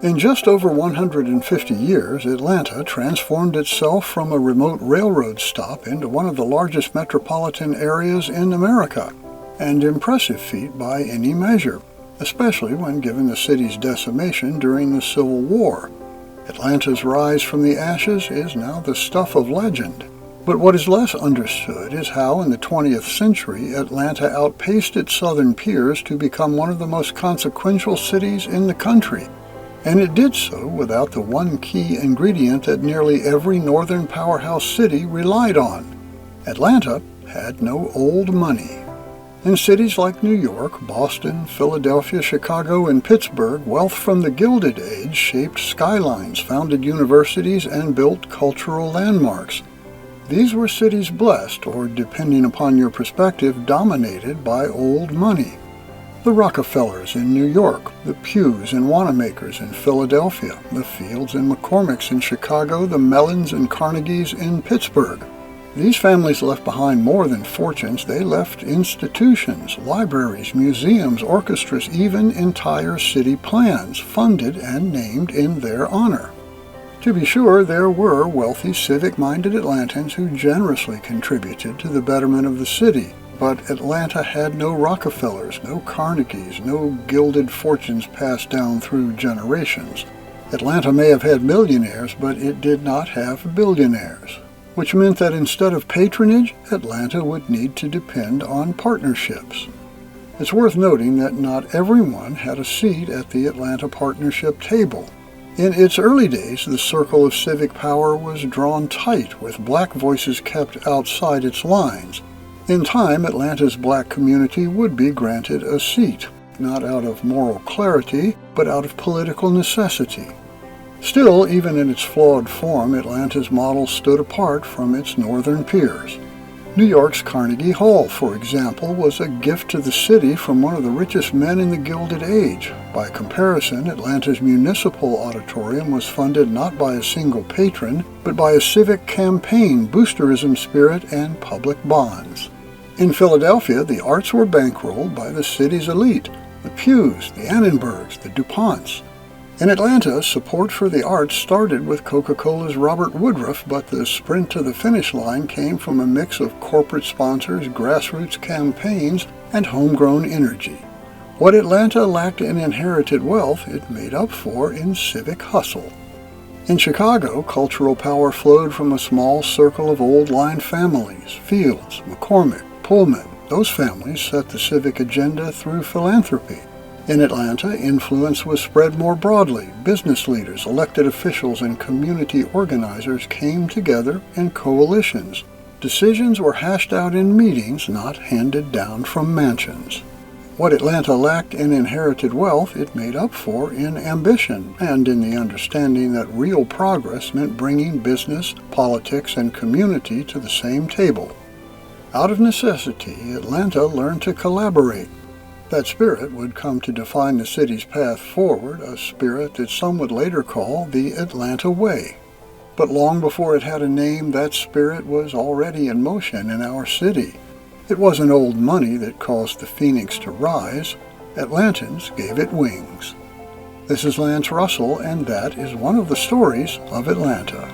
In just over 150 years, Atlanta transformed itself from a remote railroad stop into one of the largest metropolitan areas in America, an impressive feat by any measure, especially when given the city's decimation during the Civil War. Atlanta's rise from the ashes is now the stuff of legend. But what is less understood is how in the 20th century Atlanta outpaced its southern peers to become one of the most consequential cities in the country. And it did so without the one key ingredient that nearly every northern powerhouse city relied on. Atlanta had no old money. In cities like New York, Boston, Philadelphia, Chicago, and Pittsburgh, wealth from the Gilded Age shaped skylines, founded universities, and built cultural landmarks. These were cities blessed, or depending upon your perspective, dominated by old money. The Rockefellers in New York, the Pews and Wanamakers in Philadelphia, the Fields and McCormicks in Chicago, the Mellons and Carnegies in Pittsburgh. These families left behind more than fortunes. They left institutions, libraries, museums, orchestras, even entire city plans, funded and named in their honor. To be sure, there were wealthy, civic-minded Atlantans who generously contributed to the betterment of the city. But Atlanta had no Rockefellers, no Carnegies, no gilded fortunes passed down through generations. Atlanta may have had millionaires, but it did not have billionaires, which meant that instead of patronage, Atlanta would need to depend on partnerships. It's worth noting that not everyone had a seat at the Atlanta partnership table. In its early days, the circle of civic power was drawn tight, with black voices kept outside its lines. In time, Atlanta's black community would be granted a seat, not out of moral clarity, but out of political necessity. Still, even in its flawed form, Atlanta's model stood apart from its northern peers. New York's Carnegie Hall, for example, was a gift to the city from one of the richest men in the Gilded Age. By comparison, Atlanta's Municipal Auditorium was funded not by a single patron, but by a civic campaign, boosterism spirit, and public bonds. In Philadelphia, the arts were bankrolled by the city's elite, the Pews, the Annenbergs, the DuPonts. In Atlanta, support for the arts started with Coca-Cola's Robert Woodruff, but the sprint to the finish line came from a mix of corporate sponsors, grassroots campaigns, and homegrown energy. What Atlanta lacked in inherited wealth, it made up for in civic hustle. In Chicago, cultural power flowed from a small circle of old-line families, Fields, McCormick, Pullman. Those families set the civic agenda through philanthropy. In Atlanta, influence was spread more broadly. Business leaders, elected officials, and community organizers came together in coalitions. Decisions were hashed out in meetings, not handed down from mansions. What Atlanta lacked in inherited wealth, it made up for in ambition and in the understanding that real progress meant bringing business, politics, and community to the same table. Out of necessity, Atlanta learned to collaborate. That spirit would come to define the city's path forward, a spirit that some would later call the Atlanta Way. But long before it had a name, that spirit was already in motion in our city. It wasn't old money that caused the phoenix to rise. Atlantans gave it wings. This is Lance Russell, and that is one of the stories of Atlanta.